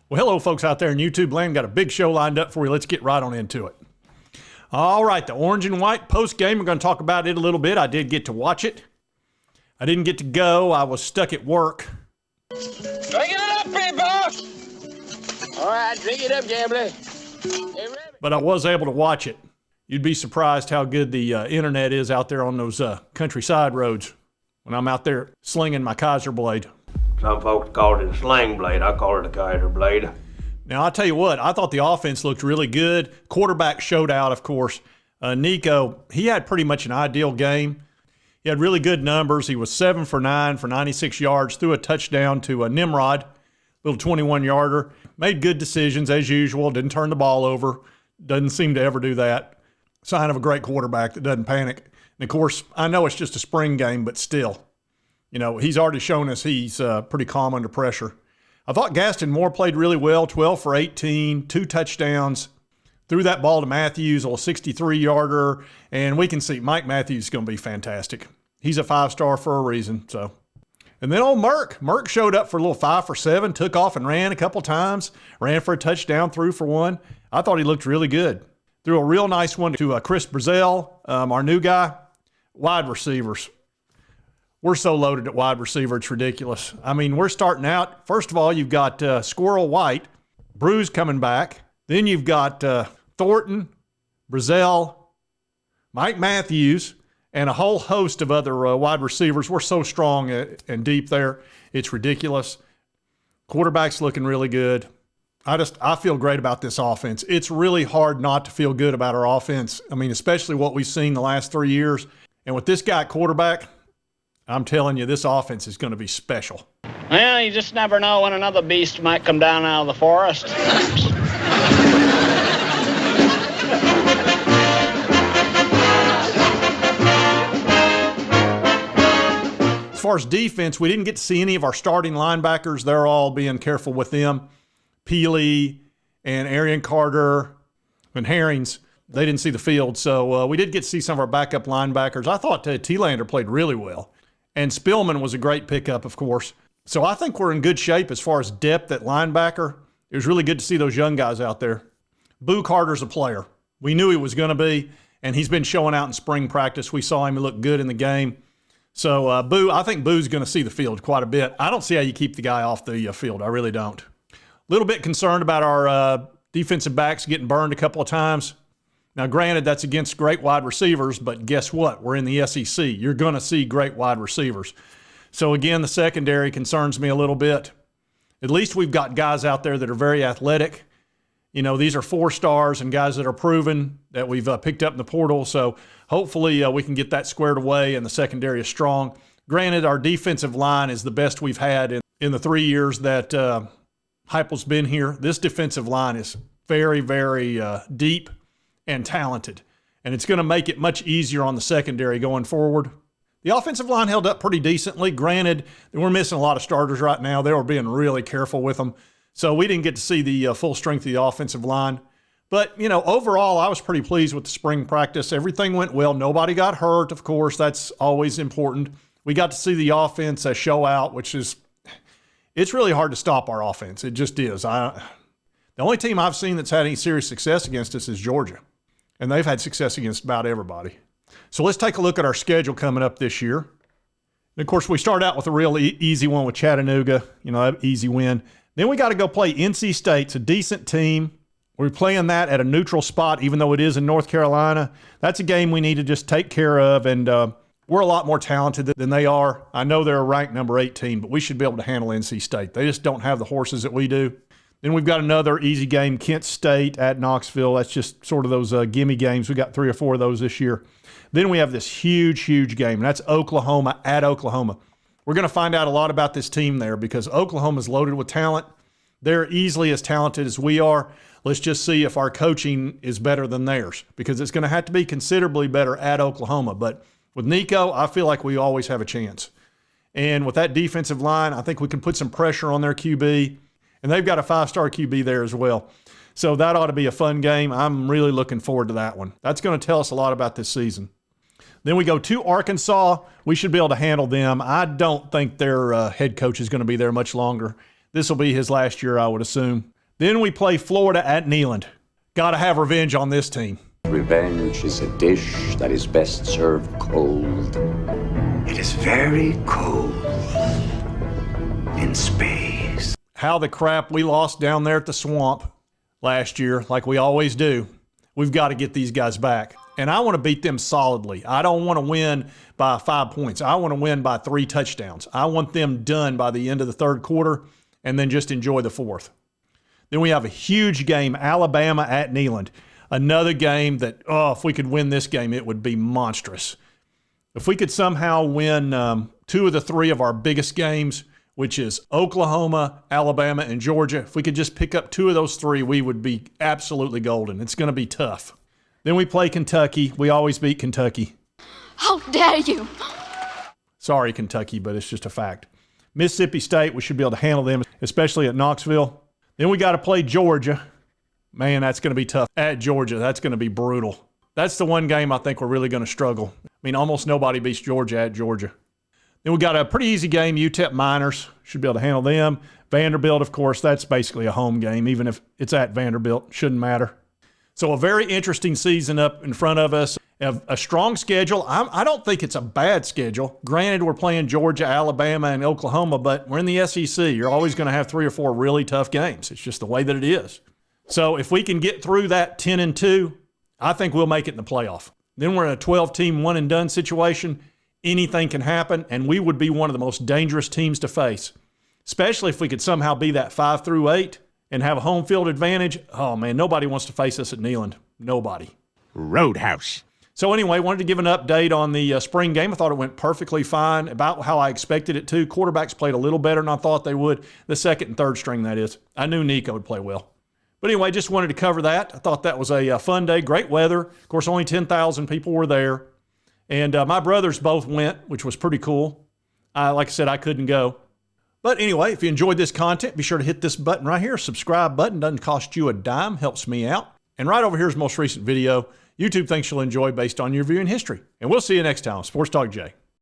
Well, hello, folks out there in YouTube land. Got a big show lined up for you. Let's get right on into it. All right, the orange and white post game. We're going to talk about it a little bit. I did get to watch it. I didn't get to go. I was stuck at work. Drink it up, big boss. All right, drink it up, gambler. Hey, but I was able to watch it. You'd be surprised how good the internet is out there on those countryside roads when I'm out there slinging my Kaiser blade. Some folks call it a sling blade. I call it a Kaiser blade. Now, I'll tell you what, I thought the offense looked really good. Quarterback showed out, of course. Nico, he had pretty much an ideal game. He had really good numbers. He was 7 for 9 for 96 yards, threw a touchdown to Nimrod, little 21-yarder. Made good decisions as usual, didn't turn the ball over. Doesn't seem to ever do that. Sign of a great quarterback that doesn't panic. And, of course, I know it's just a spring game, but still. You know, he's already shown us he's pretty calm under pressure. I thought Gaston Moore played really well, 12 for 18, 2 touchdowns. Threw that ball to Matthews, a 63-yarder, and we can see Mike Matthews is going to be fantastic. He's a 5-star for a reason. So, and then old Merck showed up for a little 5 for 7, took off and ran a couple times, ran for a touchdown, threw for 1. I thought he looked really good. Threw a real nice one to Chris Brazel, our new guy. Wide receivers. We're so loaded at wide receiver, it's ridiculous. I mean, we're starting out. First of all, you've got Squirrel White, Bruce coming back. Then you've got Thornton, Brazel, Mike Matthews, and a whole host of other wide receivers. We're so strong and deep there. It's ridiculous. Quarterback's looking really good. I feel great about this offense. It's really hard not to feel good about our offense. I mean, especially what we've seen the last 3 years. And with this guy at quarterback, I'm telling you, this offense is going to be special. Well, you just never know when another beast might come down out of the forest. As far as defense, we didn't get to see any of our starting linebackers. They're all being careful with them. Peely and Arian Carter and Herrings, they didn't see the field. So we did get to see some of our backup linebackers. I thought T-Lander played really well. And Spillman was a great pickup, of course. So I think we're in good shape as far as depth at linebacker. It was really good to see those young guys out there. Boo Carter's a player. We knew he was going to be, and he's been showing out in spring practice. We saw him look good in the game. So I think Boo's going to see the field quite a bit. I don't see how you keep the guy off the field. I really don't. A little bit concerned about our defensive backs getting burned a couple of times. Now, granted, that's against great wide receivers, but guess what? We're in the SEC. You're going to see great wide receivers. So, again, the secondary concerns me a little bit. At least we've got guys out there that are very athletic. You know, these are 4-stars and guys that are proven that we've picked up in the portal. So, hopefully, we can get that squared away and the secondary is strong. Granted, our defensive line is the best we've had in the 3 years that Heupel's been here. This defensive line is very, very deep and talented, and it's going to make it much easier on the secondary going forward. The offensive line held up pretty decently. Granted, we're missing a lot of starters right now. They were being really careful with them, so we didn't get to see the full strength of the offensive line. But, you know, overall, I was pretty pleased with the spring practice. Everything went well. Nobody got hurt, of course. That's always important. We got to see the offense show out, which is – it's really hard to stop our offense. It just is. The only team I've seen that's had any serious success against us is Georgia. And they've had success against about everybody. So let's take a look at our schedule coming up this year. And of course, we start out with a real easy one with Chattanooga, you know, easy win. Then we got to go play NC State. It's a decent team. We're playing that at a neutral spot, even though it is in North Carolina. That's a game we need to just take care of, and we're a lot more talented than they are. I know they're ranked number 18, but we should be able to handle NC State. They just don't have the horses that we do. Then we've got another easy game, Kent State at Knoxville. That's just sort of those gimme games. We got 3 or 4 of those this year. Then we have this huge, huge game, and that's Oklahoma at Oklahoma. We're going to find out a lot about this team there because Oklahoma's loaded with talent. They're easily as talented as we are. Let's just see if our coaching is better than theirs because it's going to have to be considerably better at Oklahoma. But with Nico, I feel like we always have a chance. And with that defensive line, I think we can put some pressure on their QB. And they've got a 5-star QB there as well. So that ought to be a fun game. I'm really looking forward to that one. That's going to tell us a lot about this season. Then we go to Arkansas. We should be able to handle them. I don't think their head coach is going to be there much longer. This will be his last year, I would assume. Then we play Florida at Neyland. Got to have revenge on this team. Revenge is a dish that is best served cold. It is very cold in space. How the crap we lost down there at the swamp last year, like we always do. We've got to get these guys back. And I want to beat them solidly. I don't want to win by 5 points. I want to win by 3 touchdowns. I want them done by the end of the third quarter and then just enjoy the fourth. Then we have a huge game, Alabama at Neyland. Another game that, if we could win this game, it would be monstrous. If we could somehow win 2 of the 3 of our biggest games, which is Oklahoma, Alabama, and Georgia, if we could just pick up 2 of those 3, we would be absolutely golden. It's going to be tough. Then we play Kentucky. We always beat Kentucky. How dare you! Sorry, Kentucky, but it's just a fact. Mississippi State, we should be able to handle them, especially at Knoxville. Then we got to play Georgia. Man, that's going to be tough. At Georgia, that's going to be brutal. That's the one game I think we're really going to struggle. I mean, almost nobody beats Georgia at Georgia. Then we got a pretty easy game, UTEP Miners. Should be able to handle them. Vanderbilt, of course, that's basically a home game. Even if it's at Vanderbilt, shouldn't matter. So a very interesting season up in front of us. A strong schedule. I don't think it's a bad schedule. Granted, we're playing Georgia, Alabama, and Oklahoma, but we're in the SEC. You're always going to have 3 or 4 really tough games. It's just the way that it is. So if we can get through that 10-2, I think we'll make it in the playoff. Then we're in a 12-team one-and-done situation. Anything can happen, and we would be one of the most dangerous teams to face, especially if we could somehow be that 5-8 and have a home field advantage. Oh, man, nobody wants to face us at Neyland. Nobody. Roadhouse. So anyway, wanted to give an update on the spring game. I thought it went perfectly fine, about how I expected it to. Quarterbacks played a little better than I thought they would. The second and third string, that is. I knew Nico would play well. But anyway, just wanted to cover that. I thought that was a fun day, great weather. Of course, only 10,000 people were there. And my brothers both went, which was pretty cool. Like I said, I couldn't go. But anyway, if you enjoyed this content, be sure to hit this button right here. Subscribe button. Doesn't cost you a dime. Helps me out. And right over here is the most recent video YouTube thinks you'll enjoy based on your viewing history. And we'll see you next time. Sports Talk Jay.